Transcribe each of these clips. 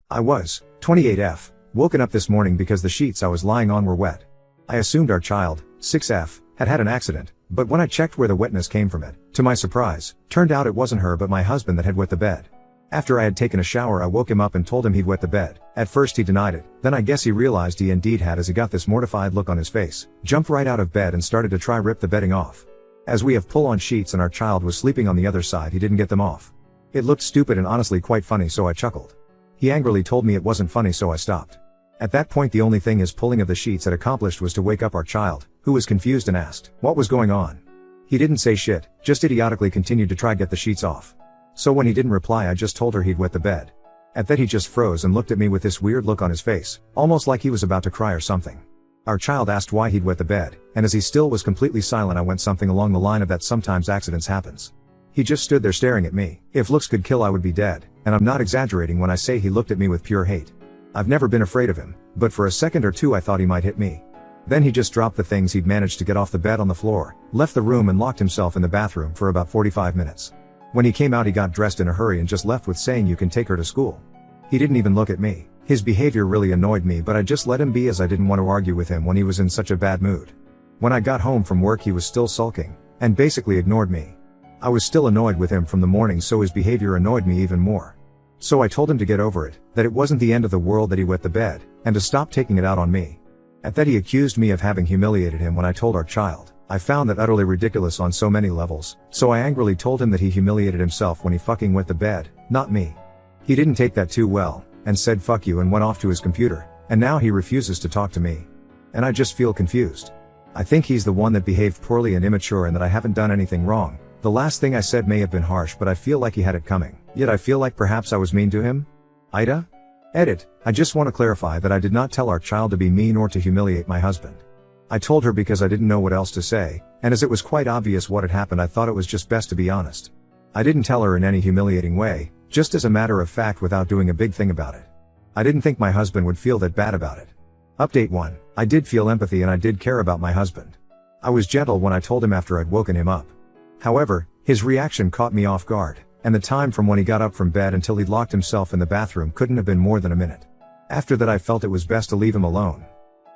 I was 28F, woken up this morning because the sheets I was lying on were wet. I assumed our child, 6F, had had an accident, but when I checked where the wetness came from, it, to my surprise, turned out it wasn't her but my husband that had wet the bed. After I had taken a shower, I woke him up and told him he'd wet the bed. At first he denied it, then I guess he realized he indeed had as he got this mortified look on his face, jumped right out of bed and started to try rip the bedding off. As we have pull-on sheets and our child was sleeping on the other side, he didn't get them off. It looked stupid and honestly quite funny, so I chuckled. He angrily told me it wasn't funny, so I stopped. At that point the only thing his pulling of the sheets had accomplished was to wake up our child, who was confused and asked what was going on. He didn't say shit, just idiotically continued to try get the sheets off. So when he didn't reply, I just told her he'd wet the bed. At that he just froze and looked at me with this weird look on his face, almost like he was about to cry or something. Our child asked why he'd wet the bed, and as he still was completely silent I went something along the line of that sometimes accidents happens. He just stood there staring at me. If looks could kill I would be dead, and I'm not exaggerating when I say he looked at me with pure hate. I've never been afraid of him, but for a second or two I thought he might hit me. Then he just dropped the things he'd managed to get off the bed on the floor, left the room and locked himself in the bathroom for about 45 minutes. When he came out he got dressed in a hurry and just left with saying, "You can take her to school." He didn't even look at me. His behavior really annoyed me, but I just let him be as I didn't want to argue with him when he was in such a bad mood. When I got home from work he was still sulking, and basically ignored me. I was still annoyed with him from the morning, so his behavior annoyed me even more. So I told him to get over it, that it wasn't the end of the world that he wet the bed, and to stop taking it out on me. At that he accused me of having humiliated him when I told our child. I found that utterly ridiculous on so many levels, so I angrily told him that he humiliated himself when he fucking wet the bed, not me. He didn't take that too well, and said fuck you and went off to his computer, and now he refuses to talk to me. And I just feel confused. I think he's the one that behaved poorly and immature and that I haven't done anything wrong. The last thing I said may have been harsh, but I feel like he had it coming, yet I feel like perhaps I was mean to him? Ida? Edit, I just want to clarify that I did not tell our child to be mean or to humiliate my husband. I told her because I didn't know what else to say, and as it was quite obvious what had happened I thought it was just best to be honest. I didn't tell her in any humiliating way, just as a matter of fact without doing a big thing about it. I didn't think my husband would feel that bad about it. Update 1. I did feel empathy and I did care about my husband. I was gentle when I told him after I'd woken him up. However, his reaction caught me off guard, and the time from when he got up from bed until he'd locked himself in the bathroom couldn't have been more than a minute. After that I felt it was best to leave him alone.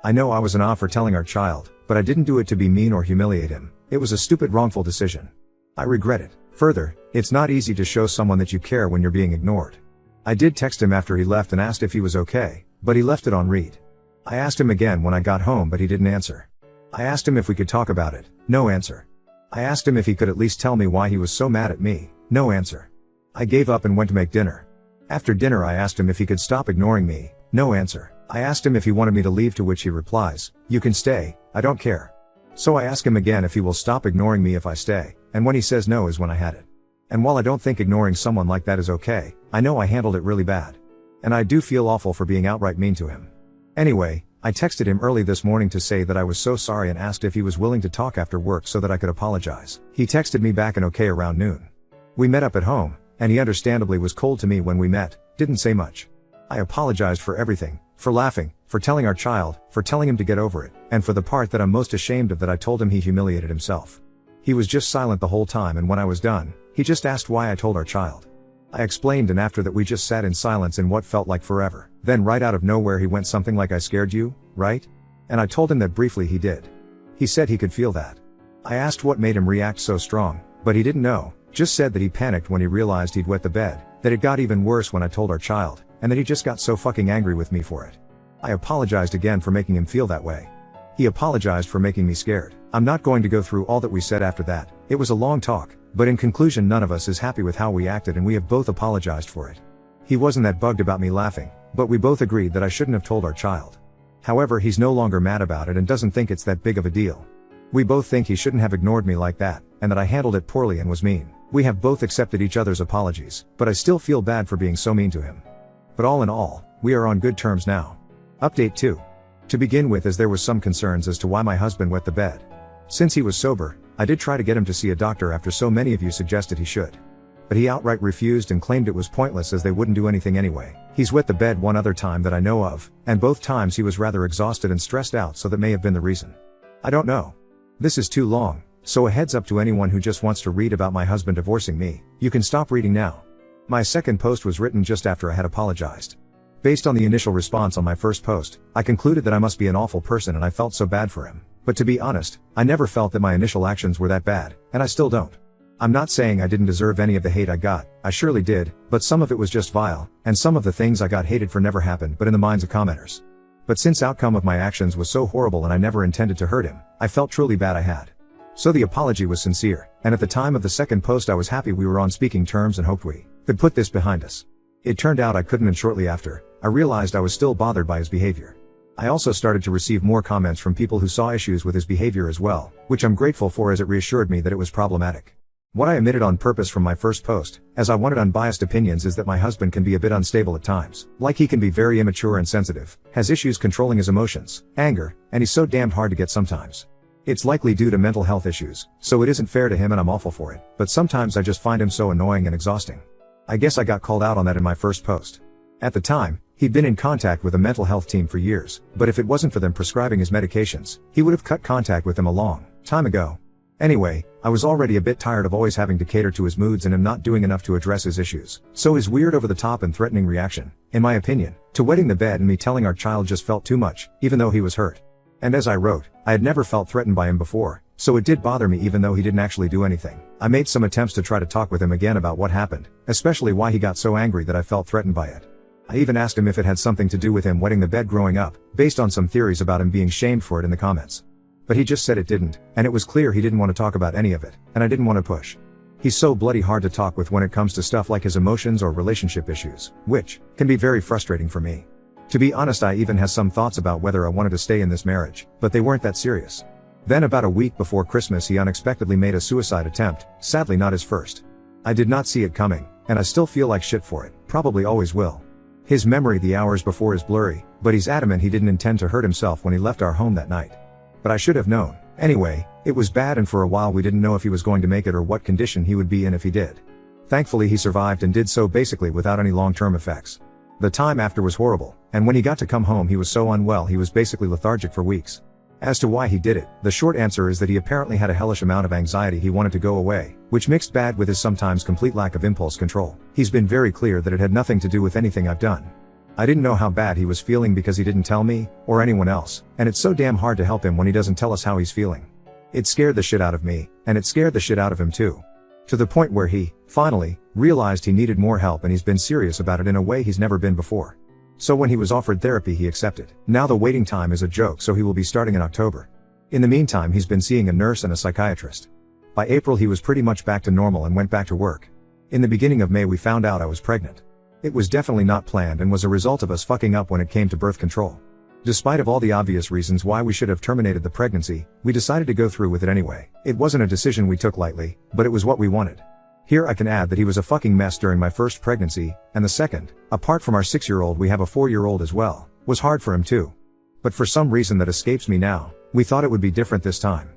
I know I was an off for telling our child, but I didn't do it to be mean or humiliate him. It was a stupid, wrongful decision. I regret it. Further, it's not easy to show someone that you care when you're being ignored. I did text him after he left and asked if he was okay, but he left it on read. I asked him again when I got home, but he didn't answer. I asked him if we could talk about it, no answer. I asked him if he could at least tell me why he was so mad at me, no answer. I gave up and went to make dinner. After dinner I asked him if he could stop ignoring me, no answer. I asked him if he wanted me to leave, to which he replies, "You can stay, I don't care." So I ask him again if he will stop ignoring me if I stay, and when he says no is when I had it. And while I don't think ignoring someone like that is okay, I know I handled it really bad. And I do feel awful for being outright mean to him. Anyway, I texted him early this morning to say that I was so sorry and asked if he was willing to talk after work so that I could apologize. He texted me back an okay around noon. We met up at home, and he understandably was cold to me when we met, didn't say much. I apologized for everything, for laughing, for telling our child, for telling him to get over it, and for the part that I'm most ashamed of, that I told him he humiliated himself. He was just silent the whole time, and when I was done, he just asked why I told our child. I explained, and after that we just sat in silence in what felt like forever. Then right out of nowhere he went something like, "I scared you, right?" And I told him that briefly he did. He said he could feel that. I asked what made him react so strong, but he didn't know, just said that he panicked when he realized he'd wet the bed, that it got even worse when I told our child, and that he just got so fucking angry with me for it. I apologized again for making him feel that way. He apologized for making me scared. I'm not going to go through all that we said after that. It was a long talk, but in conclusion none of us is happy with how we acted, and we have both apologized for it. He wasn't that bugged about me laughing, but we both agreed that I shouldn't have told our child. However, he's no longer mad about it and doesn't think it's that big of a deal. We both think he shouldn't have ignored me like that, and that I handled it poorly and was mean. We have both accepted each other's apologies, but I still feel bad for being so mean to him. But all in all, we are on good terms now. Update 2. To begin with, as there was some concerns as to why my husband wet the bed. Since he was sober, I did try to get him to see a doctor after so many of you suggested he should. But he outright refused and claimed it was pointless as they wouldn't do anything anyway. He's wet the bed one other time that I know of, and both times he was rather exhausted and stressed out, so that may have been the reason. I don't know. This is too long, so a heads up to anyone who just wants to read about my husband divorcing me, you can stop reading now. My second post was written just after I had apologized. Based on the initial response on my first post, I concluded that I must be an awful person and I felt so bad for him. But to be honest, I never felt that my initial actions were that bad, and I still don't. I'm not saying I didn't deserve any of the hate I got, I surely did, but some of it was just vile, and some of the things I got hated for never happened but in the minds of commenters. But since outcome of my actions was so horrible and I never intended to hurt him, I felt truly bad I had. So the apology was sincere, and at the time of the second post I was happy we were on speaking terms and hoped we could put this behind us. It turned out I couldn't, and shortly after, I realized I was still bothered by his behavior. I also started to receive more comments from people who saw issues with his behavior as well, which I'm grateful for as it reassured me that it was problematic. What I omitted on purpose from my first post, as I wanted unbiased opinions, is that my husband can be a bit unstable at times. Like he can be very immature and sensitive, has issues controlling his emotions, anger, and he's so damned hard to get sometimes. It's likely due to mental health issues, so it isn't fair to him and I'm awful for it, but sometimes I just find him so annoying and exhausting. I guess I got called out on that in my first post. At the time, he'd been in contact with a mental health team for years, but if it wasn't for them prescribing his medications, he would have cut contact with them a long time ago. Anyway, I was already a bit tired of always having to cater to his moods and him not doing enough to address his issues. So his weird over-the-top and threatening reaction, in my opinion, to wetting the bed and me telling our child just felt too much, even though he was hurt. And as I wrote, I had never felt threatened by him before, so it did bother me even though he didn't actually do anything. I made some attempts to try to talk with him again about what happened, especially why he got so angry that I felt threatened by it. I even asked him if it had something to do with him wetting the bed growing up, based on some theories about him being shamed for it in the comments. But he just said it didn't, and it was clear he didn't want to talk about any of it, and I didn't want to push. He's so bloody hard to talk with when it comes to stuff like his emotions or relationship issues, which can be very frustrating for me. To be honest, I even had some thoughts about whether I wanted to stay in this marriage, but they weren't that serious. Then about a week before Christmas he unexpectedly made a suicide attempt, sadly not his first. I did not see it coming, and I still feel like shit for it, probably always will. His memory the hours before is blurry, but he's adamant he didn't intend to hurt himself when he left our home that night. But I should have known. Anyway, it was bad and for a while we didn't know if he was going to make it or what condition he would be in if he did. Thankfully he survived and did so basically without any long-term effects. The time after was horrible, and when he got to come home he was so unwell he was basically lethargic for weeks. As to why he did it, the short answer is that he apparently had a hellish amount of anxiety he wanted to go away, which mixed bad with his sometimes complete lack of impulse control. He's been very clear that it had nothing to do with anything I've done. I didn't know how bad he was feeling because he didn't tell me, or anyone else, and it's so damn hard to help him when he doesn't tell us how he's feeling. It scared the shit out of me, and it scared the shit out of him too. To the point where he, finally, realized he needed more help, and he's been serious about it in a way he's never been before. So when he was offered therapy he accepted. Now the waiting time is a joke, so he will be starting in October. In the meantime he's been seeing a nurse and a psychiatrist. By April he was pretty much back to normal and went back to work. In the beginning of May we found out I was pregnant. It was definitely not planned and was a result of us fucking up when it came to birth control. Despite of all the obvious reasons why we should have terminated the pregnancy, we decided to go through with it anyway. It wasn't a decision we took lightly, but it was what we wanted. Here I can add that he was a fucking mess during my first pregnancy, and the second, apart from our 6-year-old we have a 4-year-old as well, was hard for him too. But for some reason that escapes me now, we thought it would be different this time.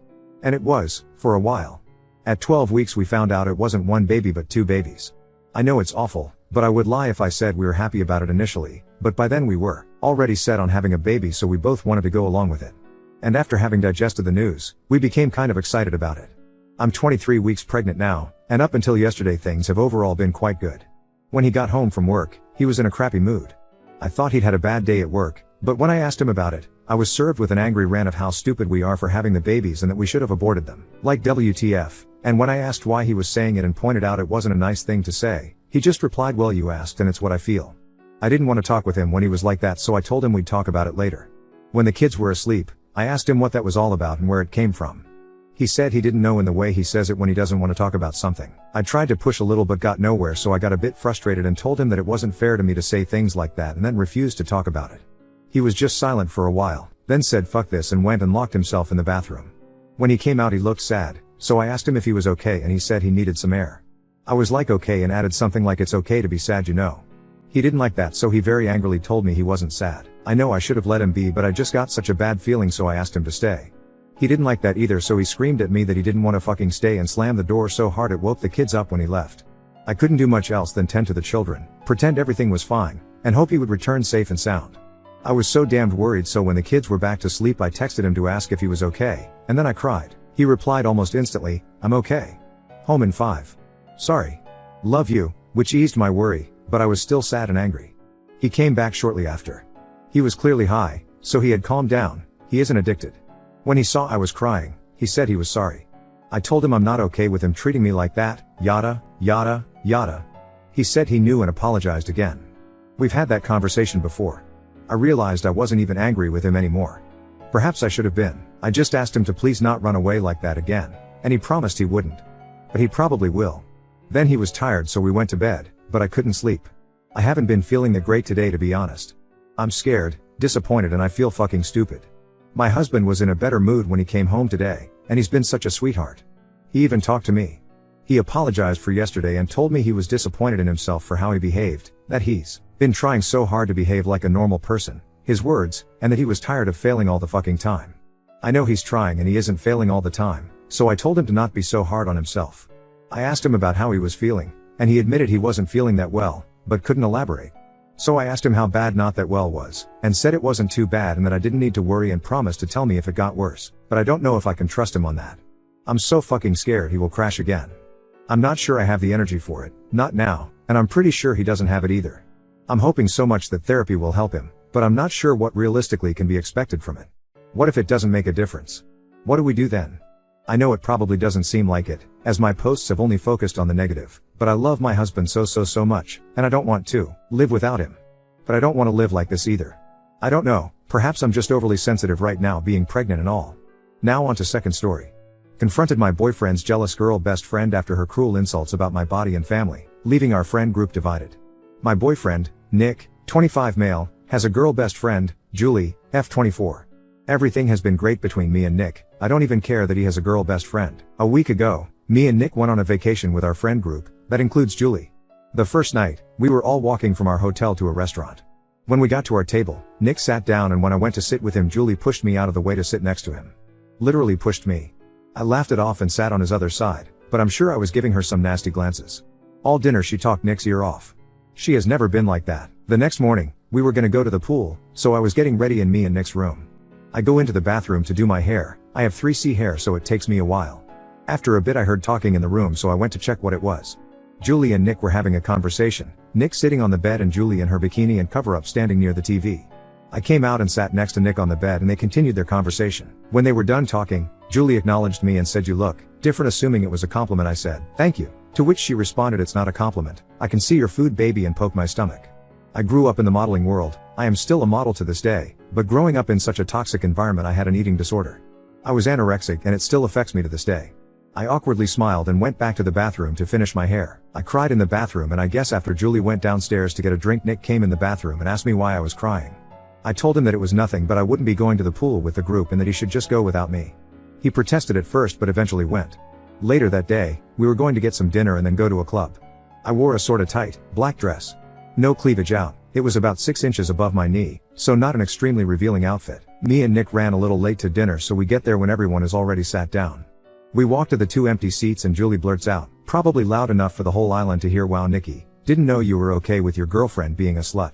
And it was, for a while. At 12 weeks we found out it wasn't one baby but 2 babies. I know it's awful, but I would lie if I said we were happy about it initially, but by then we were already set on having a baby, so we both wanted to go along with it. And after having digested the news, we became kind of excited about it. I'm 23 weeks pregnant now, and up until yesterday things have overall been quite good. When he got home from work, he was in a crappy mood. I thought he'd had a bad day at work, but when I asked him about it, I was served with an angry rant of how stupid we are for having the babies and that we should have aborted them. Like WTF, and when I asked why he was saying it and pointed out it wasn't a nice thing to say, he just replied, "Well, you asked and it's what I feel." I didn't want to talk with him when he was like that, so I told him we'd talk about it later. When the kids were asleep, I asked him what that was all about and where it came from. He said he didn't know in the way he says it when he doesn't want to talk about something. I tried to push a little but got nowhere, so I got a bit frustrated and told him that it wasn't fair to me to say things like that, and then refused to talk about it. He was just silent for a while, then said fuck this and went and locked himself in the bathroom. When he came out he looked sad, so I asked him if he was okay and he said he needed some air. I was like okay and added something like it's okay to be sad, you know. He didn't like that, so he very angrily told me he wasn't sad. I know I should have let him be, but I just got such a bad feeling, so I asked him to stay. He didn't like that either, so he screamed at me that he didn't want to fucking stay and slammed the door so hard it woke the kids up when he left. I couldn't do much else than tend to the children, pretend everything was fine, and hope he would return safe and sound. I was so damned worried, so when the kids were back to sleep I texted him to ask if he was okay, and then I cried. He replied almost instantly, "I'm okay. Home in 5. Sorry. Love you," which eased my worry, but I was still sad and angry. He came back shortly after. He was clearly high, so he had calmed down. He isn't addicted. When he saw I was crying, he said he was sorry. I told him I'm not okay with him treating me like that, yada, yada, yada. He said he knew and apologized again. We've had that conversation before. I realized I wasn't even angry with him anymore. Perhaps I should have been. I just asked him to please not run away like that again, and he promised he wouldn't. But he probably will. Then he was tired, so we went to bed, but I couldn't sleep. I haven't been feeling that great today, to be honest. I'm scared, disappointed, and I feel fucking stupid. My husband was in a better mood when he came home today, and he's been such a sweetheart. He even talked to me. He apologized for yesterday and told me he was disappointed in himself for how he behaved, that he's been trying so hard to behave like a normal person, his words, and that he was tired of failing all the fucking time. I know he's trying and he isn't failing all the time, so I told him to not be so hard on himself. I asked him about how he was feeling, and he admitted he wasn't feeling that well, but couldn't elaborate. So I asked him how bad not that well was, and said it wasn't too bad and that I didn't need to worry, and promised to tell me if it got worse, but I don't know if I can trust him on that. I'm so fucking scared he will crash again. I'm not sure I have the energy for it, not now, and I'm pretty sure he doesn't have it either. I'm hoping so much that therapy will help him, but I'm not sure what realistically can be expected from it. What if it doesn't make a difference? What do we do then? I know it probably doesn't seem like it, as my posts have only focused on the negative, but I love my husband so much, and I don't want to live without him. But I don't want to live like this either. I don't know, perhaps I'm just overly sensitive right now, being pregnant and all. Now on to second story. Confronted my boyfriend's jealous girl best friend after her cruel insults about my body and family, leaving our friend group divided. My boyfriend, Nick, 25 male, has a girl best friend, Julie, F24. Everything has been great between me and Nick. I don't even care that he has a girl best friend. A week ago, me and Nick went on a vacation with our friend group, that includes Julie. The first night, we were all walking from our hotel to a restaurant. When we got to our table, Nick sat down, and when I went to sit with him, Julie pushed me out of the way to sit next to him. Literally pushed me. I laughed it off and sat on his other side, but I'm sure I was giving her some nasty glances. All dinner she talked Nick's ear off. She has never been like that. The next morning, we were gonna go to the pool, so I was getting ready in me and Nick's room. I go into the bathroom to do my hair. I have 3C hair, so it takes me a while. After a bit I heard talking in the room, so I went to check what it was. Julie and Nick were having a conversation, Nick sitting on the bed and Julie in her bikini and cover-up standing near the TV. I came out and sat next to Nick on the bed, and they continued their conversation. When they were done talking, Julie acknowledged me and said, "You look different," assuming it was a compliment. I said, "Thank you," to which she responded, "It's not a compliment. I can see your food, baby," and poked my stomach. I grew up in the modeling world. I am still a model to this day, but growing up in such a toxic environment, I had an eating disorder. I was anorexic, and it still affects me to this day. I awkwardly smiled and went back to the bathroom to finish my hair. I cried in the bathroom, and I guess after Julie went downstairs to get a drink, Nick came in the bathroom and asked me why I was crying. I told him that it was nothing, but I wouldn't be going to the pool with the group and that he should just go without me. He protested at first, but eventually went. Later that day, we were going to get some dinner and then go to a club. I wore a sorta tight, black dress. No cleavage out. It was about 6 inches above my knee, so not an extremely revealing outfit. Me and Nick ran a little late to dinner, so we get there when everyone is already sat down. We walk to the 2 empty seats and Julie blurts out, probably loud enough for the whole island to hear, "Wow, Nikki, didn't know you were okay with your girlfriend being a slut."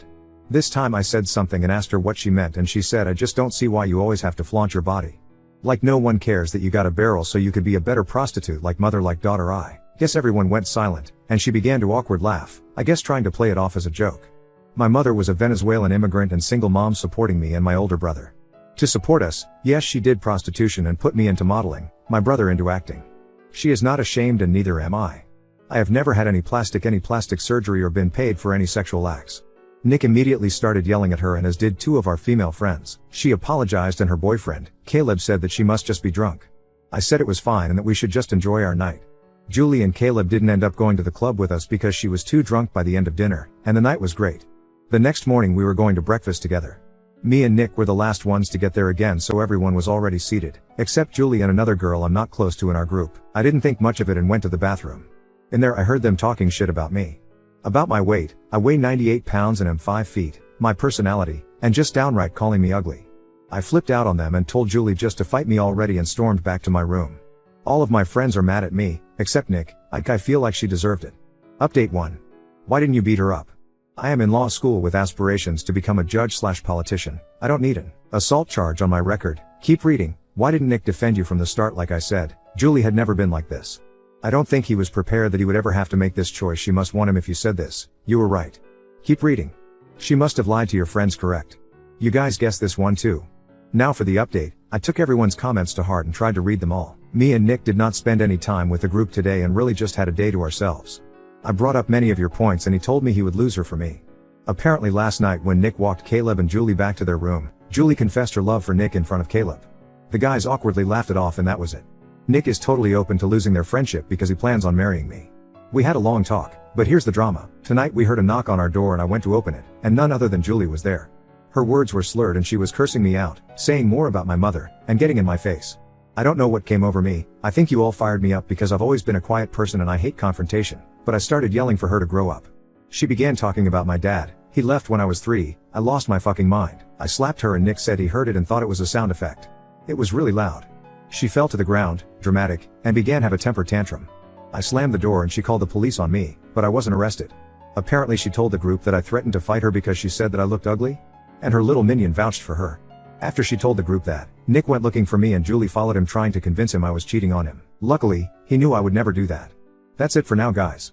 This time I said something and asked her what she meant, and she said, "I just don't see why you always have to flaunt your body. Like no one cares that you got a barrel, so you could be a better prostitute, like mother like daughter." I guess everyone went silent, and she began to awkward laugh, I guess trying to play it off as a joke. My mother was a Venezuelan immigrant and single mom, supporting me and my older brother. To support us, yes, she did prostitution and put me into modeling, my brother into acting. She is not ashamed, and neither am I. I have never had any plastic surgery or been paid for any sexual acts. Nick immediately started yelling at her, and as did 2 of our female friends. She apologized, and her boyfriend, Caleb, said that she must just be drunk. I said it was fine and that we should just enjoy our night. Julie and Caleb didn't end up going to the club with us because she was too drunk by the end of dinner, and the night was great. The next morning we were going to breakfast together. Me and Nick were the last ones to get there again, so everyone was already seated, except Julie and another girl I'm not close to in our group. I didn't think much of it and went to the bathroom. In there I heard them talking shit about me. About my weight. I weigh 98 pounds and am 5 feet, my personality, and just downright calling me ugly. I flipped out on them and told Julie just to fight me already and stormed back to my room. All of my friends are mad at me, except Nick. I feel like she deserved it. Update 1. Why didn't you beat her up? I am in law school with aspirations to become a judge/politician. I don't need an assault charge on my record. Keep reading. Why didn't Nick defend you from the start? Like I said, Julie had never been like this. I don't think he was prepared that he would ever have to make this choice. She must want him if you said this. You were right. Keep reading. She must have lied to your friends, correct? You guys guessed this one too. Now for the update. I took everyone's comments to heart and tried to read them all. Me and Nick did not spend any time with the group today and really just had a day to ourselves. I brought up many of your points and he told me he would lose her for me. Apparently last night when Nick walked Caleb and Julie back to their room, Julie confessed her love for Nick in front of Caleb. The guys awkwardly laughed it off and that was it. Nick is totally open to losing their friendship because he plans on marrying me. We had a long talk, but here's the drama. Tonight we heard a knock on our door and I went to open it, and none other than Julie was there. Her words were slurred and she was cursing me out, saying more about my mother, and getting in my face. I don't know what came over me. I think you all fired me up because I've always been a quiet person and I hate confrontation, but I started yelling for her to grow up. She began talking about my dad. He left when I was 3, I lost my fucking mind. I slapped her and Nick said he heard it and thought it was a sound effect. It was really loud. She fell to the ground, dramatic, and began have a temper tantrum. I slammed the door and she called the police on me, but I wasn't arrested. Apparently she told the group that I threatened to fight her because she said that I looked ugly? And her little minion vouched for her. After she told the group that, Nick went looking for me and Julie followed him trying to convince him I was cheating on him. Luckily, he knew I would never do that. That's it for now guys.